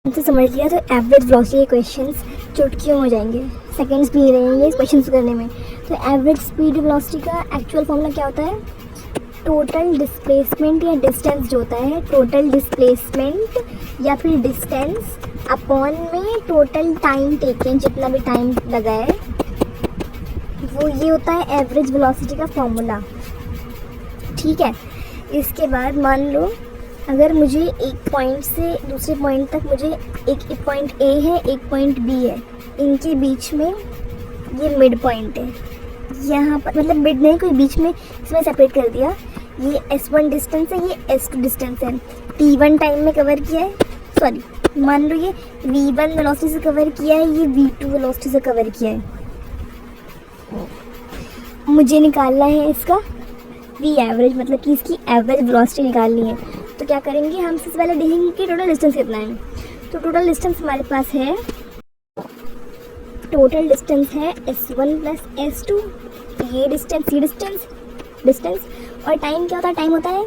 तो समझ लिया। तो एवरेज वेलोसिटी के क्वेश्चंस चुटकियों हो जाएंगे, सेकंड्स भी नहीं रहेंगे इस क्वेश्चंस करने में। तो एवरेज स्पीड वेलोसिटी का एक्चुअल फॉर्मूला क्या होता है? टोटल डिस्प्लेसमेंट या डिस्टेंस जो होता है, टोटल डिस्प्लेसमेंट या फिर डिस्टेंस अपॉन में टोटल टाइम टेकन, जितना भी टाइम लगा है वो ये होता है एवरेज वेलोसिटी का फॉर्मूला। ठीक है। इसके बाद मान लो अगर मुझे एक पॉइंट से दूसरे पॉइंट तक, मुझे एक पॉइंट ए है, एक पॉइंट बी है, इनके बीच में ये मिड पॉइंट है। यहाँ पर मतलब मिड नहीं, कोई बीच में इसमें सेपरेट कर दिया। ये S1 डिस्टेंस है, ये S2 डिस्टेंस है। T1 टाइम में कवर किया है, सॉरी मान लो ये V1 वेलोसिटी से कवर किया है, ये V2 वेलोसिटी से कवर किया है। मुझे निकालना है इसका V एवरेज, मतलब कि इसकी एवरेज वेलोसिटी निकालनी है। तो क्या करेंगे हम? सबसे पहले देखेंगे कि टोटल डिस्टेंस कितना है। तो टोटल डिस्टेंस हमारे पास है, टोटल डिस्टेंस है S1 प्लस S2, ये डिस्टेंस और टाइम क्या होता है? टाइम होता है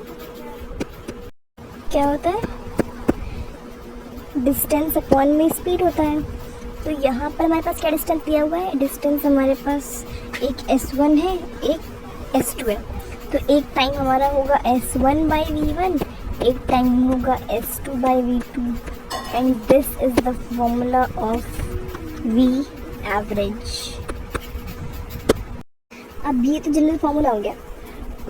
क्या होता है? डिस्टेंस अपॉन में स्पीड होता है। तो यहाँ पर हमारे पास क्या डिस्टेंस दिया हुआ है? डिस्टेंस हमारे पास एक S1 है, एक S2 है। तो एक टाइम हमारा होगा S1 बाई V1, एक टाइम होगा S2 by V2 and this is the formula of V average. अब ये तो जनरल फॉर्मूला हो गया।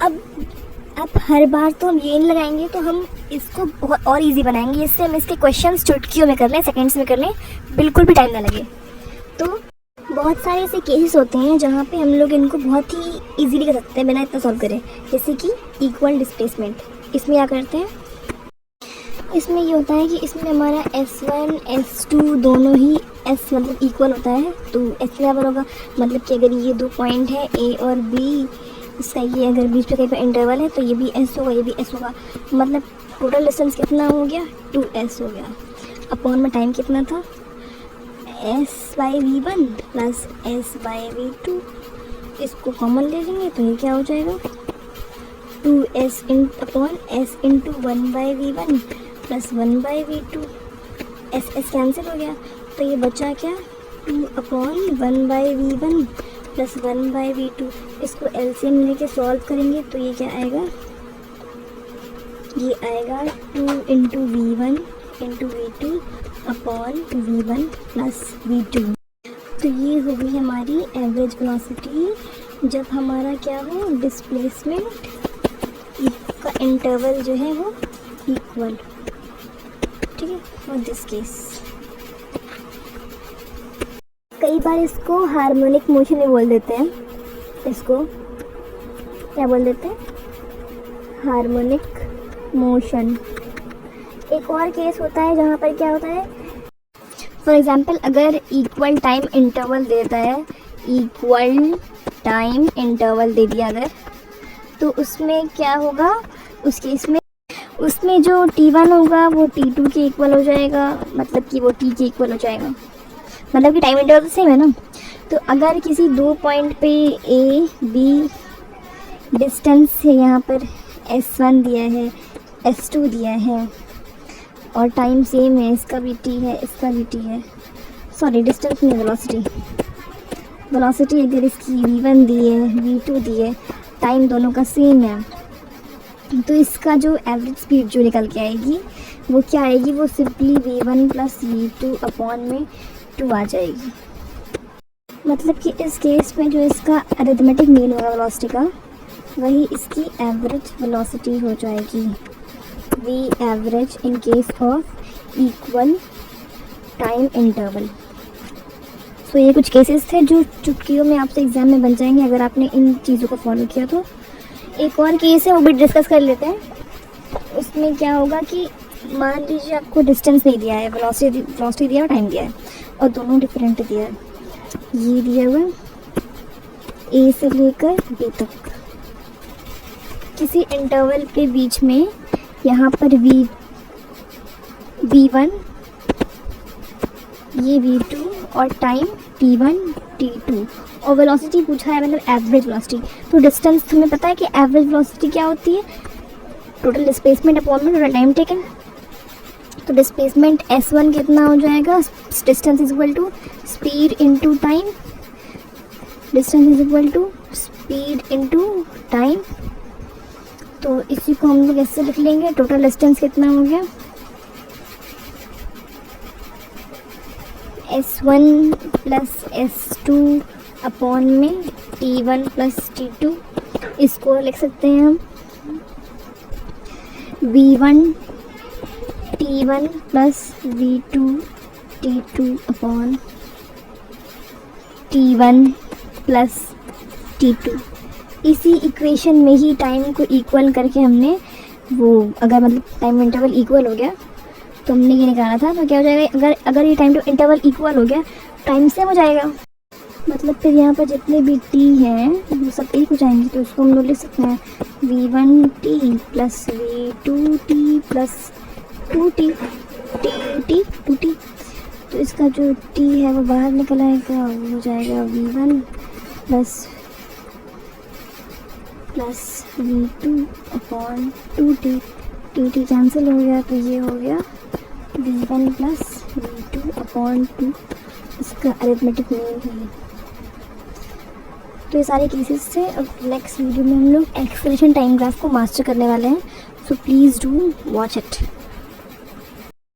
अब हर बार तो हम ये नहीं लगाएंगे, तो हम इसको बहुत और इजी बनाएंगे। इससे हम इसके क्वेश्चंस चुटकियों में कर लें, सेकंड्स में कर लें, बिल्कुल भी टाइम ना लगे। तो बहुत सारे ऐसे केसेस होते हैं जहाँ पे हम लोग इनको बहुत ही इजीली कर सकते हैं बिना इतना सॉल्व करें। जैसे कि इक्वल डिस्प्लेसमेंट, इसमें क्या करते हैं? इसमें ये होता है कि इसमें हमारा S1 S2 दोनों ही S मतलब इक्वल होता है। तो S बराबर होगा, मतलब कि अगर ये दो पॉइंट है A और B, इसका ये अगर बीच में कहीं पर इंटरवल है तो ये भी S होगा, ये भी S होगा। मतलब टोटल डिस्टेंस कितना हो गया? 2S हो गया। अपॉन में टाइम कितना था? S by V1 plus S by V2। इसको कॉमन ले लेंगे तो ये क्या हो जाएगा? 2S upon S into 1 by V1 plus 1 by V2। S cancel हो गया, तो ये बचा क्या? 2 upon 1 by V1 plus 1 by V2। इसको LCM लेके सॉल्व करेंगे तो ये क्या आएगा? ये आएगा 2 into V1 into V2 upon V1 plus V2। तो ये होगी हमारी एवरेज वेलोसिटी जब हमारा क्या हो? डिस्प्लेसमेंट का इंटरवल जो है वो इक्वल। ठीक है, फॉर दिस केस कई बार इसको हार्मोनिक मोशन में बोल देते हैं। इसको क्या बोल देते हैं? Harmonic motion. एक और केस होता है जहाँ पर क्या होता है? फॉर एग्जांपल अगर इक्वल टाइम इंटरवल देता है, इक्वल टाइम इंटरवल दे दिया अगर, तो उसमें क्या होगा? उस केस में उसमें जो T1 होगा वो T2 के इक्वल हो जाएगा, मतलब कि वो T के इक्वल हो जाएगा। मतलब कि टाइम इंटरवल तो सेम है ना। तो अगर किसी दो पॉइंट पे A B डिस्टेंस है, यहाँ पर S1 दिया है, S2 दिया है और टाइम सेम है, इसका भी T है, इसका भी T है, सॉरी डिस्टेंस नहीं, वेलोसिटी अगर इसकी V1 दी है, V2 दी है, टाइम दोनों का सेम है, तो इसका जो एवरेज स्पीड जो निकल के आएगी वो क्या आएगी? वो simply V1 plus V2 upon में 2 आ जाएगी। मतलब कि इस केस में जो इसका अरिथमेटिक मीन होगा वेलोसिटी का, वही इसकी एवरेज वेलोसिटी हो जाएगी। V average in case of equal time interval. So ये कुछ केसेस थे जो चुटकियों में आपसे एग्जाम में बन जाएंगे अगर आपने इन चीज़ों को फॉलो किया तो। एक और केस है वो भी डिस्कस कर लेते हैं। उसमें क्या होगा कि मान लीजिए आपको डिस्टेंस नहीं दिया है, वेलोसिटी दिया है, टाइम दिया है और दोनों डिफरेंट दिया है। ये दिया हुआ A से लेकर B तक, किसी इंटरवल के बीच में यहाँ पर V1 ये V2 और टाइम T1 T2 और वेलोसिटी पूछा है, मतलब एवरेज वेलोसिटी। तो डिस्टेंस हमें पता है कि एवरेज वेलोसिटी क्या होती है? टोटल डिस्प्लेसमेंट अपॉन में टोटल टाइम टेकन। तो डिस्प्लेसमेंट S1 कितना हो जाएगा, distance is equal to speed into time, distance is equal to speed into time. तो इसी को हम लोग ऐसे लिख लेंगे, टोटल डिस्टेंस कितना हो गया, S1 प्लस S2 अपॉन में T1 प्लस T2। इसको लिख सकते हैं हम V1 T1 plus V2 T2 upon T1 plus T2। इसी इक्वेशन में ही टाइम को इक्वल करके हमने वो, अगर मतलब टाइम इंटरवल इक्वल हो गया तो हमने ये निकाला था, तो क्या हो जाएगा, अगर ये टाइम टू इंटरवल इक्वल हो गया, टाइम सेम हो जाएगा, मतलब फिर यहाँ पर जितने भी टी हैं वो सब एक हो जाएंगे। तो उसको हम लोग लिख सकते हैं V1T plus V2T plus 2T, T2T। तो इसका जो T है वो बाहर निकल आएगा, वो हो जाएगा V1 plus V2 upon 2T, T cancel हो गया, तो ये हो गया V1 प्लस V2 अपॉन 2। इसका अरिथमेटिक मीन है। तो ये सारे केसेस से अब नेक्स्ट वीडियो में हम लोग एक्सेलरेशन टाइम ग्राफ को मास्टर करने वाले हैं, so please do watch it.